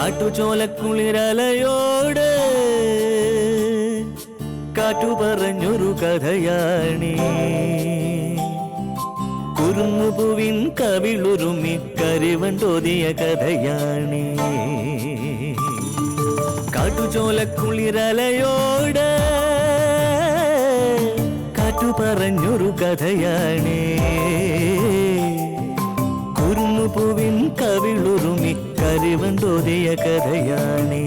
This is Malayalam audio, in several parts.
കാട്ടുചോലക്കുളിരലയോട് കാറ്റു പറഞ്ഞൊരു കഥയാണീ. കുരുന്നുപൂവിൻ കവിളുരുമി കരിവണ്ടോതിയ കഥയാണീ. കാട്ടുചോലക്കുളിരലയോട് കാറ്റു പറഞ്ഞൊരു കഥയാണീ. കുരുന്നുപൂവിൻ കവിളുരുമി കരിവണ്ടോതിയ കഥയാണീ.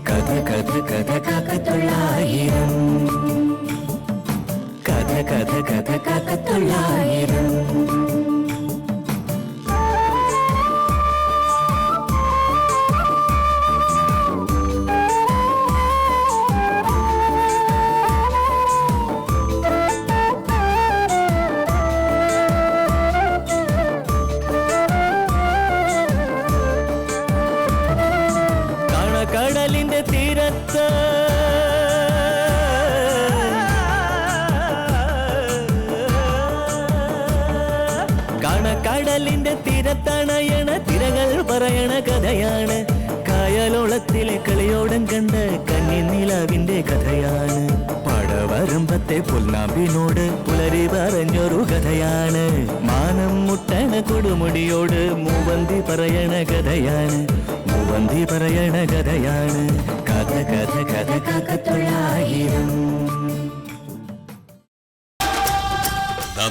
കഥ കഥ കഥ കാക്കത്തൊള്ളായിരം, കഥ കഥ കഥ കാക്കത്തൊള്ളായിരം. കടലിന്റെ തീരത്ത് കടലിന്റെ തീരത്തണയണ തിരകൾ പറയണ കഥയാണ്. കായലോളത്തിലെ കളിയോടം കണ്ട കന്നിനിലാവിന്റെ കഥയാണ്. പടവരമ്പത്തെ പുൽനാമ്പിനോട് പുലരി പറഞ്ഞൊരു കഥയാണ്. മാനം മുട്ടണ കൊടുമുടിയോട് മൂവന്തി പറയണ കഥയാണ്. മൂവന്തി പറയണ കഥയാണ്. കഥ കഥ കഥ കാക്കത്തൊള്ളായിരം.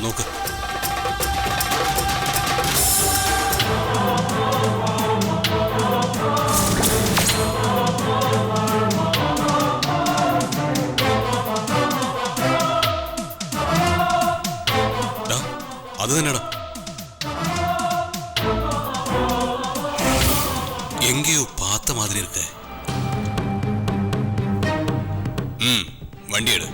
നോക്ക്, அது என்னடா எங்கேயோ பார்த்த மாதிரி இருக்கு. வண்டி எடு.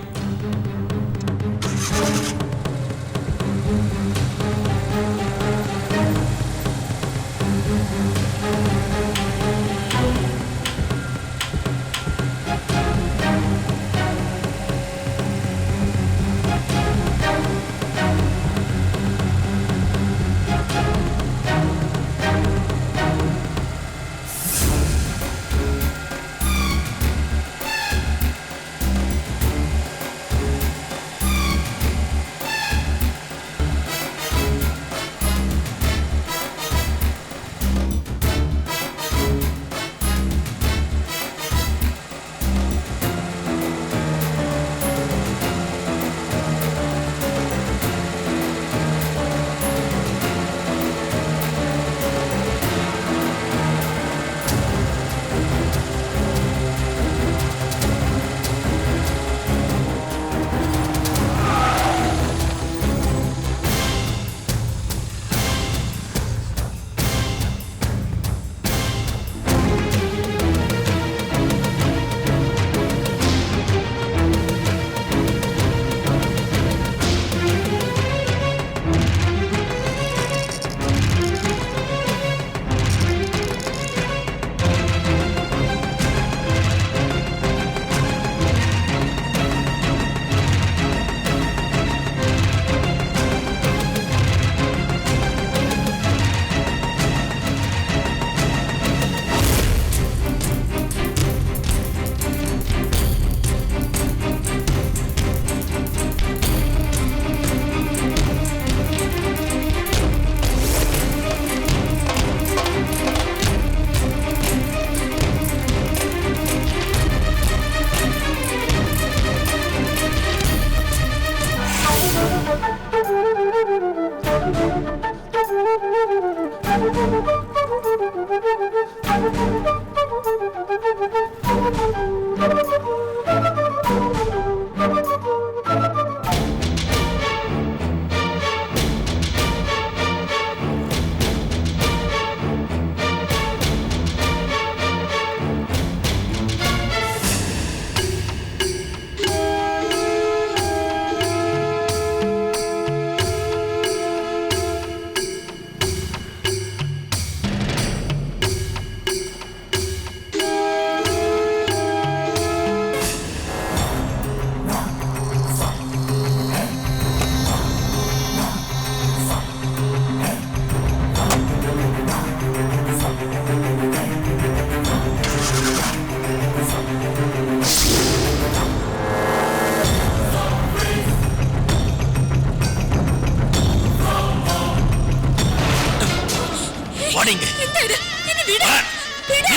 വടിങ്ക എന്താ ഇത്? എന്നെ വിട്. വിട്.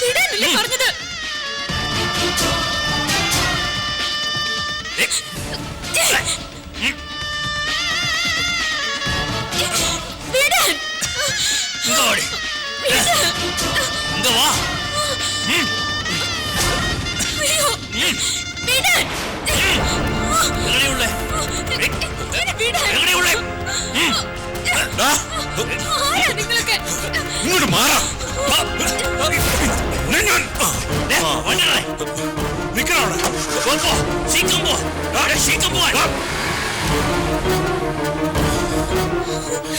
വിടാനല്ലേ പറഞ്ഞത്? വിടാൻ. ഇങ്ങോടി. ഇങ്ങ വാ. അയ്യോ. വിടാൻ. എവിടെയുള്ളേ? എന്നെ വിടാൻ. എവിടെയുള്ളേ? ആരാ നിങ്ങളൊക്കെ? ഇങ്ങോട്ട് മാറാ.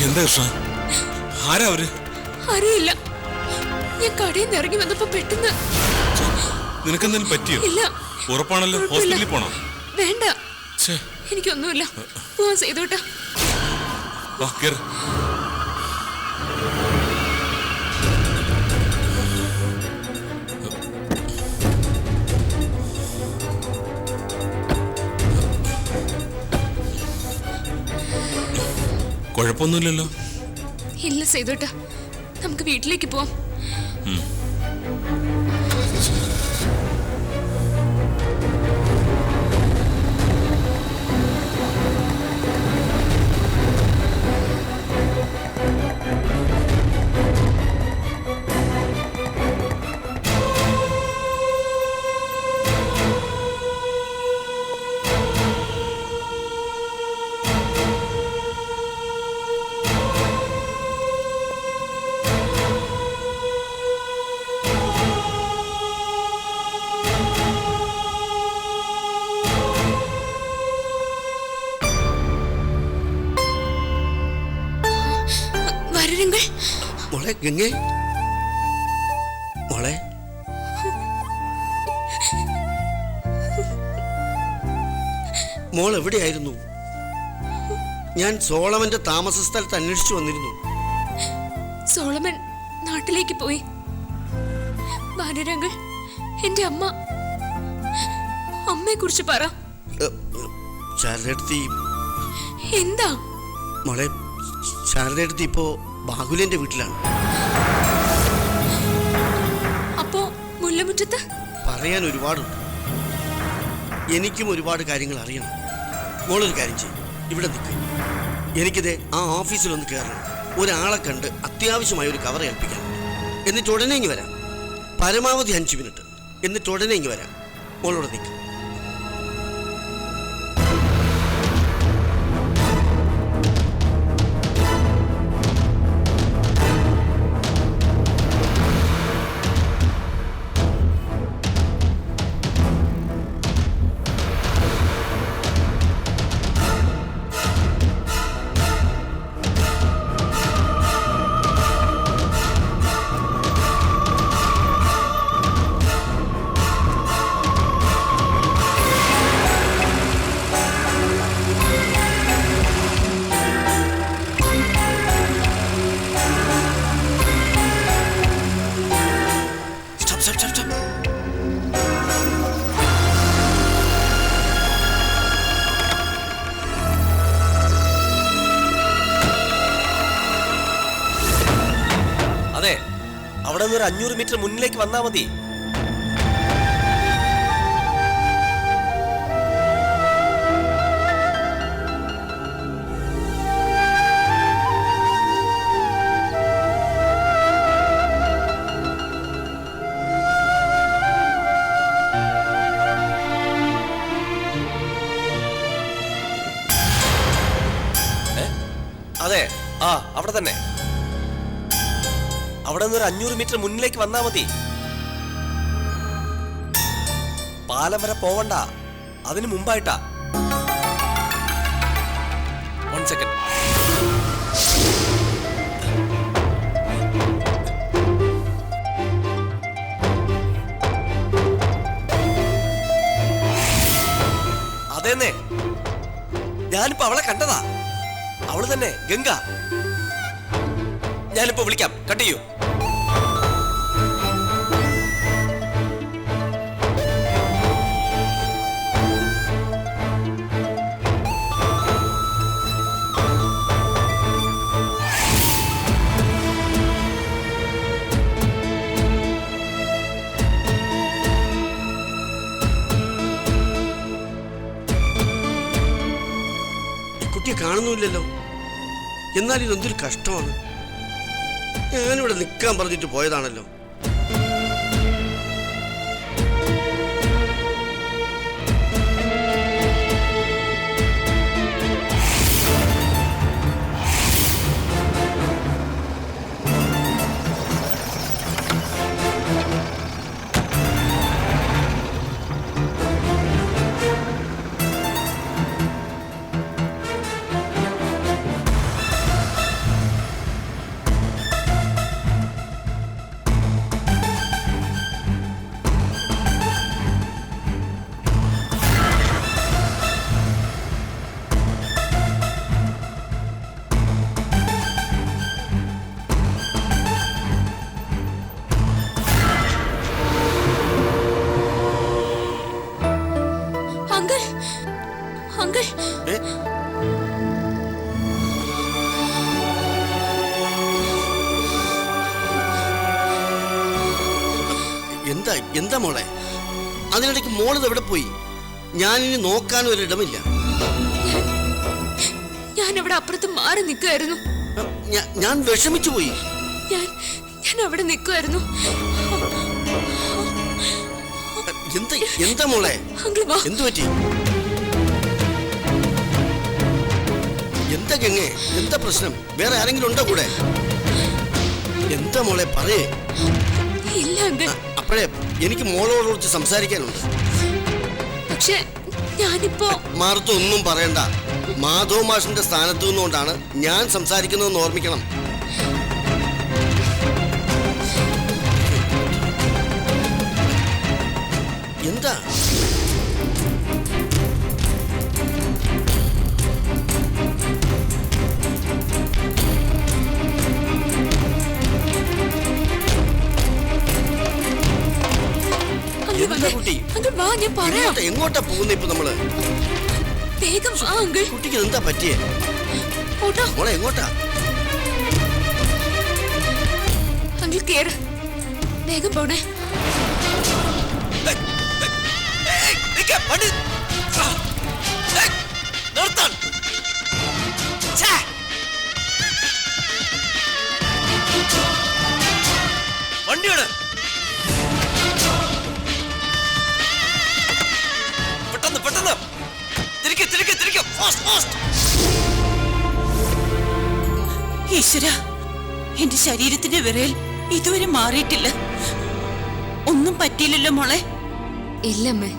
എന്താ കൃഷ്ണ? ആരാ അവര്? അറിയില്ല. ഞാൻ കടയിൽ നിന്ന് ഇറങ്ങി വന്നപ്പോ പെട്ടെന്ന്. നിനക്കെന്തെങ്കിലും പറ്റിയോ? ഇല്ല. ഉറപ്പാണല്ലോ. ഹോസ്പിറ്റലിൽ പോണോ? വേണ്ട, എനിക്കൊന്നുമില്ല. പോവാൻ ചെയ്തോട്ടെ. കുഴപ്പമൊന്നുമില്ലല്ലോ. ഇല്ല ചെയ്തോട്ടെ, നമുക്ക് വീട്ടിലേക്ക് പോവാം. മോളെ ഗംഗേ, മോളെ മോൾ എവിടെയായിരുന്നു? ഞാൻ സോളമന്റെ താമസ സ്ഥലത്ത് അന്വേഷിച്ചു വന്നിരുന്നു. സോളമൻ നാട്ടിലേക്ക് പോയി. ഭാനുരംഗൾ, എന്റെ അമ്മയെ കുറിച്ച് പറ. ശാരദയെടുത്തി എന്താ മോളെ? ശാരദയെടുത്തി ഇപ്പോ ബാഹുലിന്റെ വീട്ടിലാണ്. അപ്പോ മുല്ലമുറ്റത്ത് പറയാൻ ഒരുപാടുണ്ട്. എനിക്കും ഒരുപാട് കാര്യങ്ങൾ അറിയണം. മോളൊരു കാര്യം ചെയ്യും, ഇവിടെ നിൽക്കും. എനിക്കിത് ആ ഓഫീസിലൊന്ന് കയറണം. ഒരാളെ കണ്ട് അത്യാവശ്യമായ ഒരു കവർ ഏൽപ്പിക്കണം. എന്നിട്ട് ഉടനെ ഇങ്ങ് വരാം. പരമാവധി 5 മിനിറ്റ്. എന്നിട്ട് ഉടനെ ഇങ്ങ് വരാം. മോളോട് നിൽക്കും. അതെ, അവിടെ നിന്ന് ഒരു 500 മീറ്റർ മുന്നിലേക്ക് വന്നാ മതി. അതെ, അവിടെ തന്നെ. അവിടെ നിന്ന് ഒരു 500 മീറ്റർ മുന്നിലേക്ക് വന്നാ മതി. പാലം വരെ പോവണ്ട, അതിന് മുമ്പായിട്ടാ. 1 സെക്കൻഡ്. അതേന്നെ, ഞാനിപ്പോ അവളെ കണ്ടതാ. അവള് തന്നെ, ഗംഗ. ഞാനിപ്പോ വിളിക്കാം, കട്ട് ചെയ്യൂ. കുട്ടിയെ കാണുന്നുമില്ലല്ലോ. എന്നാൽ ഇതെന്തൊരു കഷ്ടമാണ്. ഞാനിവിടെ നിൽക്കാൻ പറഞ്ഞിട്ട് പോയതാണല്ലോ. എന്താ മോളെ? അതിനിടയ്ക്ക് മോളത് എവിടെ പോയി? ഞാനിനി നോക്കാൻ ഒരിടമില്ല. ഞാൻ ഇവിടെ അപ്പുറത്ത് മാറി നിൽക്കുമായിരുന്നു. ഞാൻ വിഷമിച്ചു പോയി. ഞാൻ അവിടെ നിൽക്കുമായിരുന്നു. എന്താ മോളെ? എന്തു പറ്റി? എന്താ ഗംഗേ? എന്താ പ്രശ്നം? വേറെ ആരെങ്കിലും ഉണ്ടോ കൂടെ? എന്താ മോളെ പറയേ? ഇല്ല അങ്കിൾ. അപ്പോഴേ എനിക്ക് മോളോട് കുറിച്ച് സംസാരിക്കാനുണ്ട്. പക്ഷേ ഞാനിപ്പോ മാർത്തൊന്നും പറയണ്ട. മാധവ് മാഷിന്റെ സ്ഥാനത്തു നിന്നുകൊണ്ടാണ് ഞാൻ സംസാരിക്കുന്നതെന്ന് ഓർമ്മിക്കണം. എന്താ? എങ്ങോട്ടാ പോകുന്ന ഇപ്പൊ നമ്മള്? കുട്ടിക്ക് എന്താ പറ്റിയേ? മോളെ എങ്ങോട്ടാ? വേഗം പോണേ. വണ്ടിയാണ്. പെട്ടെന്ന് പെട്ടെന്ന് തിരികെ തിരികെ തിരികെ. ഈശ്വര, എന്റെ ശരീരത്തിന്റെ വിറയൽ ഇതുവരെ മാറിയിട്ടില്ല. ഒന്നും പറ്റിയില്ലല്ലോ മോളെ? ഇല്ലമ്മേ.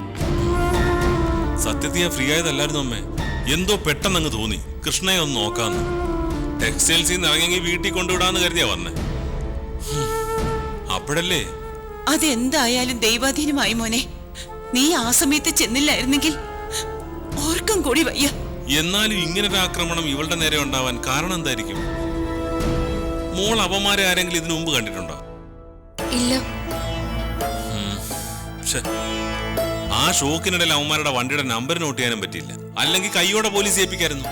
സത്യത്തിൽ ഞാൻ ഫ്രീ ആയതല്ലായിരുന്നു അമ്മേ. എന്തോ പെട്ടെന്നങ്ങ് തോന്നി കൃഷ്ണയെ ഒന്ന് നോക്കാന്ന്. ടെക്സ്റ്റൈൽസിൽ നിന്ന് ഇറങ്ങി വീട്ടിൽ കൊണ്ടുവിടാന്ന് കരുതിയാ വന്നേ. അപ്പോഴല്ലേ? അതെന്തായാലും ദൈവാധീനമായി മോനെ. നീ ആ സമയത്ത് ചെന്നില്ലായിരുന്നെങ്കിൽ ഓർക്കും കൂടി വയ്യ. എന്നാലും ഇങ്ങനൊരു ആക്രമണം ഇവളുടെ നേരെ ഉണ്ടാവാൻ കാരണം എന്തായിരിക്കും? മോൾ അവന്മാരെ ആരെങ്കിലും ഇതിനു മുമ്പ് കണ്ടിട്ടുണ്ടോ? ഇല്ല. ആ ഷോക്കിനിടയിൽ അവന്മാരുടെ വണ്ടിയുടെ നമ്പർ നോട്ട് ചെയ്യാനും പറ്റിയില്ല. അല്ലെങ്കിൽ കൈയോടെ പോലീസ് ഏൽപ്പിക്കായിരുന്നു.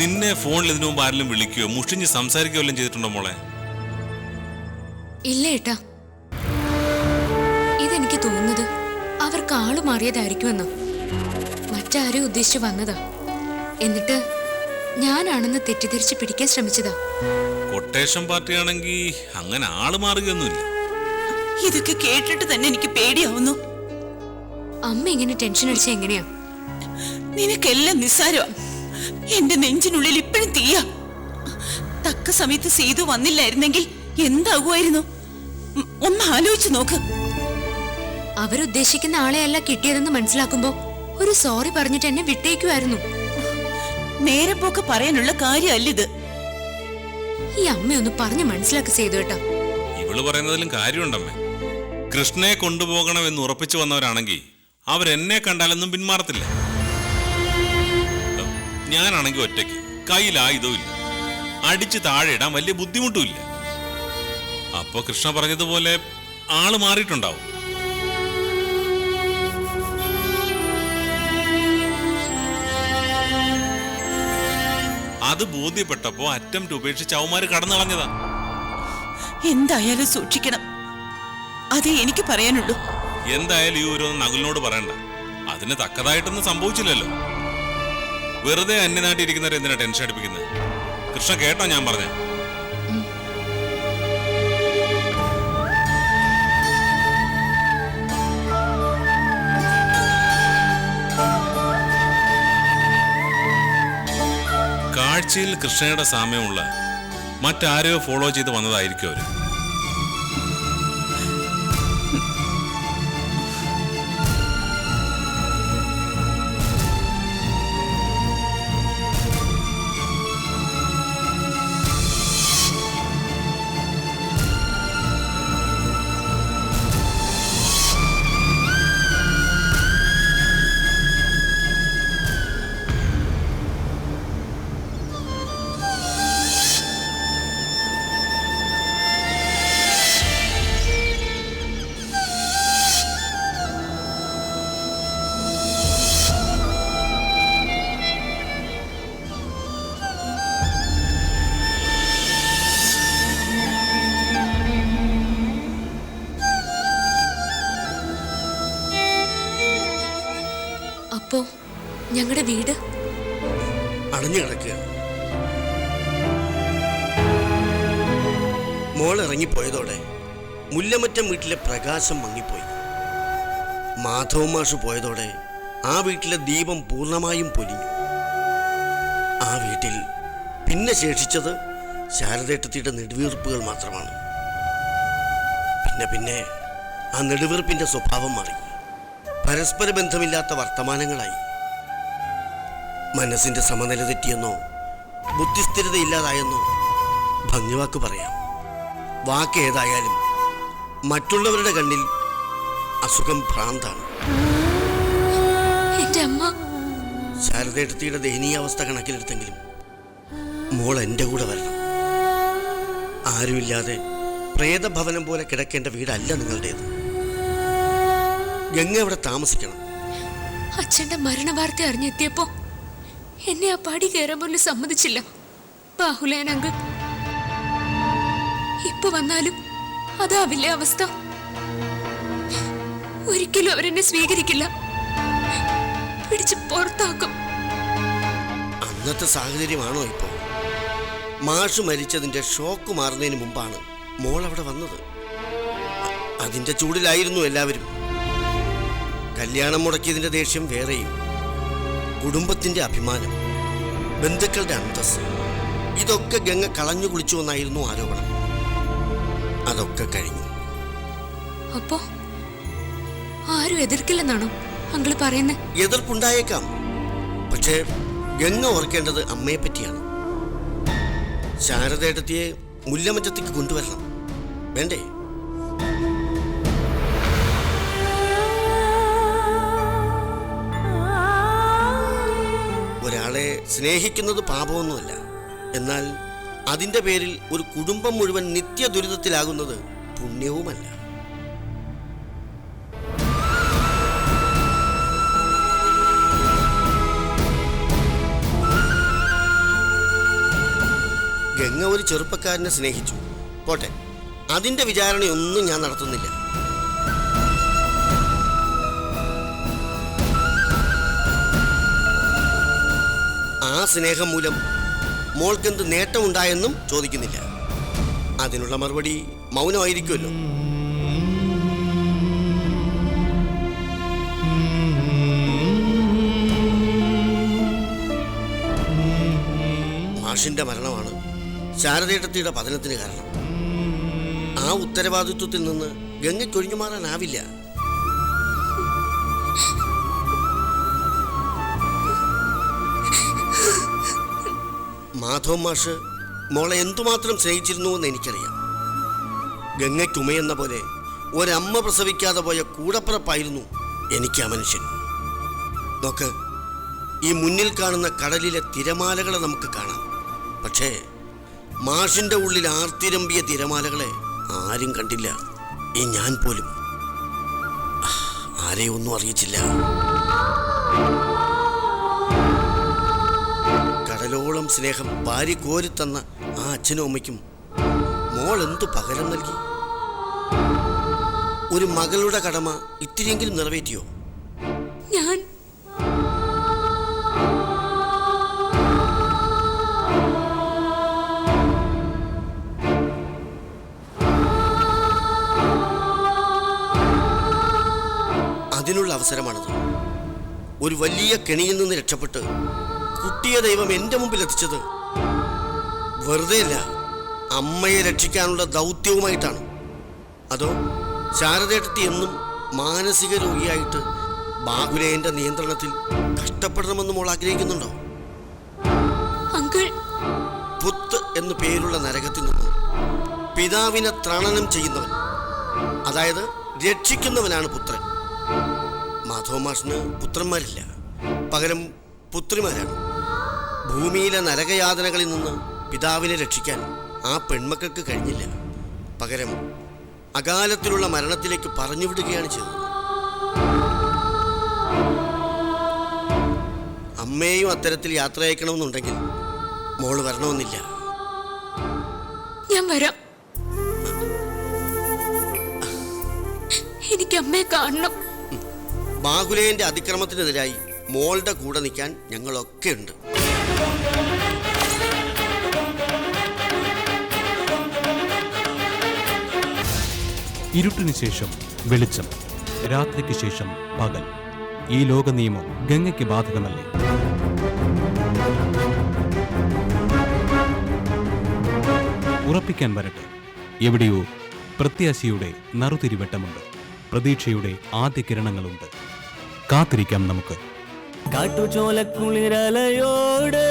നിന്നെ ഫോണിൽ ഇതിനു മുമ്പ് ആരെങ്കിലും വിളിക്കുകയോ മുഷിഞ്ഞ് സംസാരിക്കുകയോ എല്ലാം ചെയ്തിട്ടുണ്ടോ മോളെ? ഇല്ല ഏട്ടാ. ഇതെനിക്ക് തോന്നുന്നത് അവർക്ക് ആള് മാറിയതായിരിക്കുമെന്നോ. മറ്റാരും ഉദ്ദേശിച്ചു വന്നതാ. എന്നിട്ട് ഞാനാണെന്ന് തെറ്റിദ്ധരിച്ച് പിടിക്കാൻ ശ്രമിച്ചതാ. കൊട്ടേഷൻ പാർട്ടിയാണെങ്കിൽ അങ്ങനെ ആള് മാറുകയൊന്നുമില്ല. ഇതൊക്കെ കേട്ടിട്ട് തന്നെ എനിക്ക് പേടിയാവുന്നു. അമ്മ ഇങ്ങനെ ടെൻഷൻ അടിച്ച എങ്ങനെയാ? നിനക്കെല്ലാം നിസ്സാരമാ. എന്റെ നെഞ്ചിനുള്ളിൽ ഇപ്പോഴും തീയാ. തക്ക സമയത്ത് സീതു വന്നില്ലായിരുന്നെങ്കിൽ എന്താകുമായിരുന്നു? ഒന്ന് ആലോചിച്ചു നോക്ക്. അവരുദ്ദേശിക്കുന്ന ആളെയല്ല കിട്ടിയതെന്ന് മനസ്സിലാക്കുമ്പോ ഒരു സോറി പറഞ്ഞിട്ട് എന്നെ വിട്ടേക്കുമായിരുന്നു. നേരെ പോക്ക് പറയാനുള്ള കാര്യമല്ലിത്. ഈ അമ്മയൊന്ന് പറഞ്ഞു മനസ്സിലാക്കി ചെയ്തു കേട്ടോ. ഇവള് പറയുന്നതിലും കാര്യമുണ്ടമ്മേ. കൃഷ്ണയെ കൊണ്ടുപോകണമെന്ന് ഉറപ്പിച്ചു വന്നവരാണെങ്കിൽ അവരെന്നെ കണ്ടാലൊന്നും പിന്മാറത്തില്ല. ഞാനാണെങ്കിൽ ഒറ്റയ്ക്ക്, കയ്യിലായുധവും ഇല്ല, അടിച്ച് താഴെ ഇടാൻ വലിയ ബുദ്ധിമുട്ടുമില്ല. അപ്പൊ കൃഷ്ണ പറഞ്ഞതുപോലെ ആള് മാറിയിട്ടുണ്ടാവും. അത് ബോധ്യപ്പെട്ടപ്പോ അറ്റംപ്റ്റ് ഉപേക്ഷിച്ച് അവന്മാര് കടന്നു കളഞ്ഞതാ. എന്തായാലും സൂക്ഷിക്കണം. അതേ എനിക്ക് പറയാനുള്ളൂ. എന്തായാലും ഈ ഒരു നകുലിനോട് പറയണ്ട. അതിന് തക്കതായിട്ടൊന്നും സംഭവിച്ചില്ലല്ലോ. വെറുതെ അന്യനാട്ടിയിരിക്കുന്നവരെ എന്തിനാ ടെൻഷൻ അടിപ്പിക്കുന്നത്? കൃഷ്ണ കേട്ടോ ഞാൻ പറഞ്ഞേ? കാഴ്ചയിൽ കൃഷ്ണയുടെ സാമ്യമുള്ള മറ്റാരെയോ ഫോളോ ചെയ്ത് വന്നതായിരിക്കും അവര്. അപ്പോ ഞങ്ങളുടെ വീട് അടഞ്ഞു കിടക്കുകയാണ്. മോൾ ഇറങ്ങിപ്പോയതോടെ മുല്ലമറ്റം വീട്ടിലെ പ്രകാശം മങ്ങിപ്പോയി. മാധവ മാഷ് പോയതോടെ ആ വീട്ടിലെ ദീപം പൂർണ്ണമായും പൊലിഞ്ഞു. ആ വീട്ടിൽ പിന്നെ ശേഷിച്ചത് ശാരദേട്ടത്തിയുടെ നെടുവീർപ്പുകൾ മാത്രമാണ്. പിന്നെ ആ നെടുവീർപ്പിന്റെ സ്വഭാവം മാറി. പരസ്പര ബന്ധമില്ലാത്ത വർത്തമാനങ്ങളായി. മനസ്സിന്റെ സമനില തെറ്റിയെന്നോ ബുദ്ധിസ്ഥിരതയില്ലാതായെന്നോ ഭംഗിവാക്ക് പറയാം. വാക്ക് ഏതായാലും മറ്റുള്ളവരുടെ കണ്ണിൽ അസുഖം ഭ്രാന്താണ്. എന്റെ അമ്മ ശാരദേട്ടത്തിയുടെ ദയനീയാവസ്ഥ കണക്കിലെടുത്തെങ്കിലും മോൾ എൻ്റെ കൂടെ വരണം. ആരുമില്ലാതെ പ്രേതഭവനം പോലെ കിടക്കേണ്ട വീടല്ല നിങ്ങളുടേത്. ഗംഗ അവിടെ താമസിക്കണം. അച്ഛന്റെ മരണവാർത്ത അറിഞ്ഞെത്തിയപ്പോ എന്നെ ആ പടി കയറാൻ പോലും സമ്മതിച്ചില്ല ബാഹുലേൻ അങ്കിൾ. ഇപ്പൊ വന്നാലും അതാവില്ലേ അവസ്ഥ? ഒരിക്കലും അവരെന്നെ സ്വീകരിക്കില്ല, പിടിച്ച് പുറത്താക്കും. അന്നത്തെ സാഹചര്യമാണോ ഇപ്പോൾ? മാഷ് മരിച്ചതിന്റെ ഷോക്ക് മാറുന്നതിന് മുമ്പാണ് മോൾ അവിടെ വന്നത്. അതിന്റെ ചൂടിലായിരുന്നു എല്ലാവരും. കല്യാണം മുടക്കിയതിന്റെ ദേഷ്യം വേറെയും. കുടുംബത്തിന്റെ അഭിമാനം, ബന്ധുക്കളുടെ അന്തസ്, ഇതൊക്കെ ഗംഗ കളഞ്ഞു കുളിച്ചു എന്നായിരുന്നു ആരോപണം. അതൊക്കെ കഴിഞ്ഞു. അപ്പോ ആരും എതിർക്കില്ലെന്നാണോ അങ്കിള് പറയുന്നത്? എതിർപ്പുണ്ടായേക്കാം. പക്ഷേ ഗംഗ ഓർക്കേണ്ടത് അമ്മയെ പറ്റിയാണ്. ശാരദേട്ടത്തിയെ മുല്ലമറ്റത്തേക്ക് കൊണ്ടുവരണം, വേണ്ടേ? ഒരാളെ സ്നേഹിക്കുന്നത് പാപമൊന്നുമല്ല. എന്നാൽ അതിൻ്റെ പേരിൽ ഒരു കുടുംബം മുഴുവൻ നിത്യ ദുരിതത്തിലാകുന്നത് പുണ്യവുമല്ല. ഗംഗ ഒരു ചെറുപ്പക്കാരനെ സ്നേഹിച്ചു, പോട്ടെ. അതിൻ്റെ വിചാരണയൊന്നും ഞാൻ നടത്തുന്നില്ല. ആ സ്നേഹം മൂലം മോൾക്കെന്ത് നേട്ടമുണ്ടായെന്നും ചോദിക്കുന്നില്ല. അതിനുള്ള മറുപടി മൗനമായിരിക്കുമല്ലോ. മാഷിന്റെ മരണമാണ് ശാരദേട്ടത്തിയുടെ പതനത്തിന് കാരണം. ആ ഉത്തരവാദിത്വത്തിൽ നിന്ന് ഗംഗയ്ക്കൊഴിഞ്ഞു മാറാനാവില്ല. മാധവ മാഷ് മോളെ എന്തുമാത്രം സ്നേഹിച്ചിരുന്നുവെന്ന് എനിക്കറിയാം. ഗംഗയ്ക്കുമയെന്ന പോലെ ഒരമ്മ പ്രസവിക്കാതെ പോയ കൂടപ്പിറപ്പായിരുന്നു എനിക്ക് ആ മനുഷ്യൻ. നോക്ക്, ഈ മുന്നിൽ കാണുന്ന കടലിലെ തിരമാലകളെ നമുക്ക് കാണാം. പക്ഷേ മാഷിന്റെ ഉള്ളിൽ ആർത്തിരമ്പിയ തിരമാലകളെ ആരും കണ്ടില്ല. ഈ ഞാൻ പോലും ആരെയും ഒന്നും അറിയിച്ചില്ല. കടലോളം സ്നേഹം വാരി കോരിത്തന്ന ആ അച്ഛനും അമ്മയ്ക്കും മോൾ എന്തു പകരം നൽകി? ഒരു മകളുടെ കടമ ഇത്തിരിയെങ്കിലും നിറവേറ്റിയോ? ഞാൻ അവസരമാണിത്. ഒരു വലിയ കെണിയിൽ നിന്ന് രക്ഷപ്പെട്ട് കുട്ടിയെ ദൈവം എൻ്റെ മുമ്പിൽ എത്തിച്ചത് വെറുതെയല്ല, അമ്മയെ രക്ഷിക്കാനുള്ള ദൗത്യവുമായിട്ടാണ്. അതോ ശാരദേട്ടത്തി എന്നും മാനസിക രോഗിയായിട്ട് ബാഹുലേയന്റെ നിയന്ത്രണത്തിൽ കഷ്ടപ്പെടണമെന്ന് മോൾ ആഗ്രഹിക്കുന്നുണ്ടോ? അങ്കിൾ, പുത്ത് എന്നു പേരുള്ള നരകത്തിൽ നിന്ന് പിതാവിനെ ത്രണനം ചെയ്യുന്നവൻ, അതായത് രക്ഷിക്കുന്നവനാണ് പുത്രൻ. മാധവ മാഷിന് പുത്രന്മാരില്ല, പകരം പുത്രിമാരാണ്. ഭൂമിയിലെ നരകയാതനകളിൽ നിന്ന് പിതാവിനെ രക്ഷിക്കാൻ ആ പെൺമക്കൾക്ക് കഴിഞ്ഞില്ല. പകരം അകാലത്തിലുള്ള മരണത്തിലേക്ക് പറഞ്ഞുവിടുകയാണ് ചെയ്തത്. അമ്മയെയും അത്തരത്തിൽ യാത്ര അയക്കണമെന്നുണ്ടെങ്കിൽ മോള് വരണമെന്നില്ല. ഞാൻ വരാം. എനിക്ക് അമ്മയെ കാണണം. ബാഹുലേയന്റെ അതിക്രമത്തിനെതിരായി മോളുടെ കൂടെ നിൽക്കാൻ ഞങ്ങളൊക്കെ ഉണ്ട്. ഇരുട്ടിന് ശേഷം വെളിച്ചം, രാത്രിക്ക് ശേഷം പകൽ. ഈ ലോക നിയമം ഗംഗയ്ക്ക് ബാധകമല്ലേ? ഉറപ്പിക്കാൻ വരട്ടെ, എവിടെയോ പ്രത്യാശയുടെ നറുതിരിവട്ടമുണ്ട്, പ്രതീക്ഷയുടെ ആദ്യ കിരണങ്ങളുണ്ട്. കാത്തിരിക്കാം നമുക്ക്. കാട്ടുചോലക്കുളിരലയോട്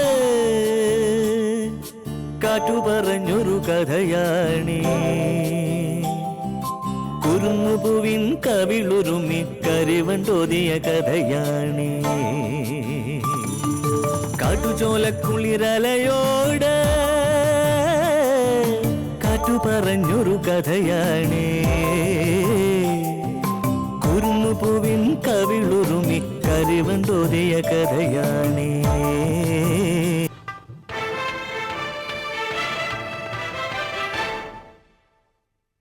കാറ്റു പറഞ്ഞൊരു കഥയാണേ, കുറുങ്ങുപൂവിൻ കവിളുരുമി കരിവണ്ടോതിയ കഥയാണേ. കാട്ടുചോലക്കുളിരലയോട് കാറ്റു പറഞ്ഞൊരു കഥയാണേ, കുറുങ്ങുപൂവിൻ കവിളുരുമി കരിവണ്ടോതിയ കഥയാണേ.